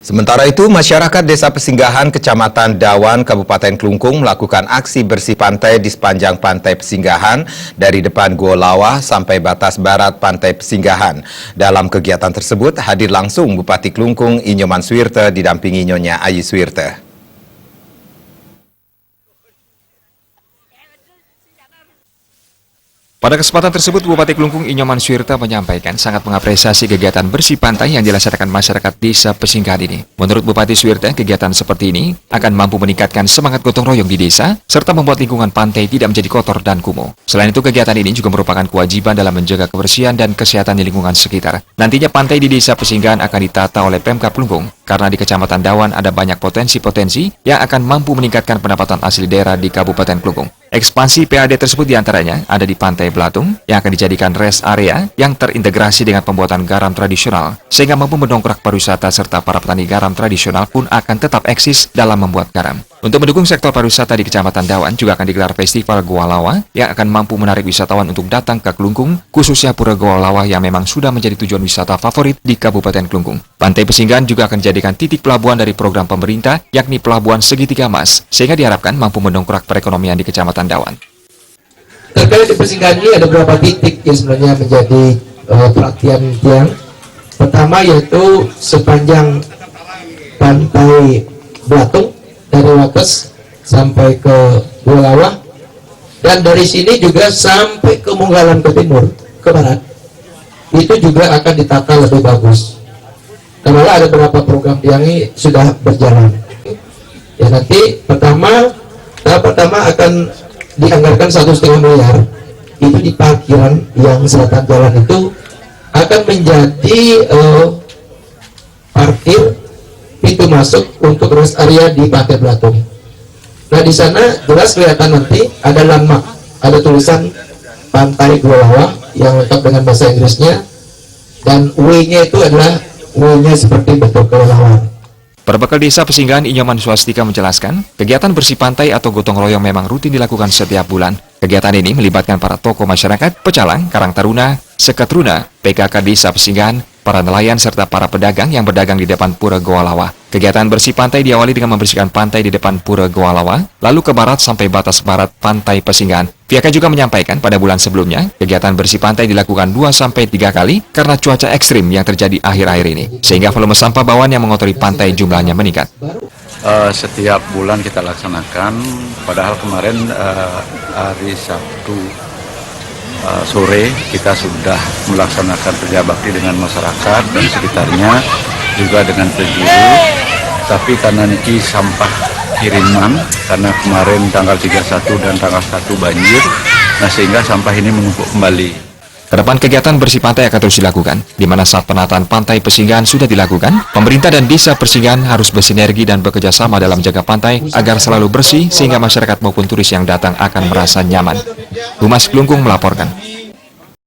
Sementara itu, masyarakat Desa Pesinggahan, Kecamatan Dawan, Kabupaten Klungkung melakukan aksi bersih pantai di sepanjang Pantai Pesinggahan dari depan Gua Lawa sampai batas barat Pantai Pesinggahan. Dalam kegiatan tersebut hadir langsung Bupati Klungkung Inyoman Suwirte didampingi Nyonya Ayu Suwirte. Pada kesempatan tersebut, Bupati Klungkung Inyoman Suwirte menyampaikan sangat mengapresiasi kegiatan bersih pantai yang dilaksanakan masyarakat Desa Pesinggahan ini. Menurut Bupati Suwirte, kegiatan seperti ini akan mampu meningkatkan semangat gotong royong di desa, serta membuat lingkungan pantai tidak menjadi kotor dan kumuh. Selain itu, kegiatan ini juga merupakan kewajiban dalam menjaga kebersihan dan kesehatan di lingkungan sekitar. Nantinya pantai di Desa Pesinggahan akan ditata oleh Pemkab Klungkung, karena di Kecamatan Dawan ada banyak potensi-potensi yang akan mampu meningkatkan pendapatan asli daerah di Kabupaten Klungkung. Ekspansi PAD tersebut diantaranya ada di Pantai Belatung yang akan dijadikan rest area yang terintegrasi dengan pembuatan garam tradisional sehingga mampu mendongkrak pariwisata serta para petani garam tradisional pun akan tetap eksis dalam membuat garam. Untuk mendukung sektor pariwisata di Kecamatan Dawan juga akan digelar Festival Gua Lawa yang akan mampu menarik wisatawan untuk datang ke Klungkung, khususnya Pura Gua Lawa yang memang sudah menjadi tujuan wisata favorit di Kabupaten Klungkung. Pantai Pesinggahan juga akan dijadikan titik pelabuhan dari program pemerintah yakni Pelabuhan Segitiga Emas sehingga diharapkan mampu mendongkrak perekonomian di Kecamatan Dawan. Terkait di Pesinggahan ini ada beberapa titik yang sebenarnya menjadi perhatian yang pertama yaitu sepanjang Pantai Belatung dari Wates sampai ke Gua Lawa dan dari sini juga sampai ke Munggalan ke timur ke barat itu juga akan ditata lebih bagus. Karena ada beberapa program yang ini sudah berjalan. Ya nanti tahap pertama akan dianggarkan 1,5 miliar itu di parkiran yang selatan jalan itu akan menjadi parkir pintu masuk untuk rest area di Pantai Belatung. Nah di sana jelas kelihatan nanti ada landmark, ada tulisan Pantai Gua Lawa yang lengkap dengan bahasa Inggrisnya dan W-nya itu adalah W-nya seperti bentuk kelelawar. Perbekal Desa Pesinggahan Inyoman Swastika menjelaskan, kegiatan bersih pantai atau gotong royong memang rutin dilakukan setiap bulan. Kegiatan ini melibatkan para tokoh masyarakat, pecalang, Karang Taruna, Seketruna, PKK Desa Pesinggahan, para nelayan serta para pedagang yang berdagang di depan Pura Gua Lawa. Kegiatan bersih pantai diawali dengan membersihkan pantai di depan Pura Gua Lawa, lalu ke barat sampai batas barat Pantai Pesinggahan. Pihaknya juga menyampaikan pada bulan sebelumnya, kegiatan bersih pantai dilakukan 2-3 kali karena cuaca ekstrim yang terjadi akhir-akhir ini, sehingga volume sampah bawaan yang mengotori pantai jumlahnya meningkat. Setiap bulan kita laksanakan, padahal kemarin hari Sabtu sore kita sudah melaksanakan kerja bakti dengan masyarakat dan sekitarnya juga dengan penjuru, tapi karena niki sampah kiriman karena kemarin tanggal 31 dan tanggal 1 banjir, nah sehingga sampah ini menumpuk kembali. Kedepan kegiatan bersih pantai akan terus dilakukan, di mana saat penataan Pantai Pesinggahan sudah dilakukan, pemerintah dan Desa Pesinggahan harus bersinergi dan bekerja sama dalam menjaga pantai agar selalu bersih sehingga masyarakat maupun turis yang datang akan merasa nyaman. Humas Klungkung melaporkan.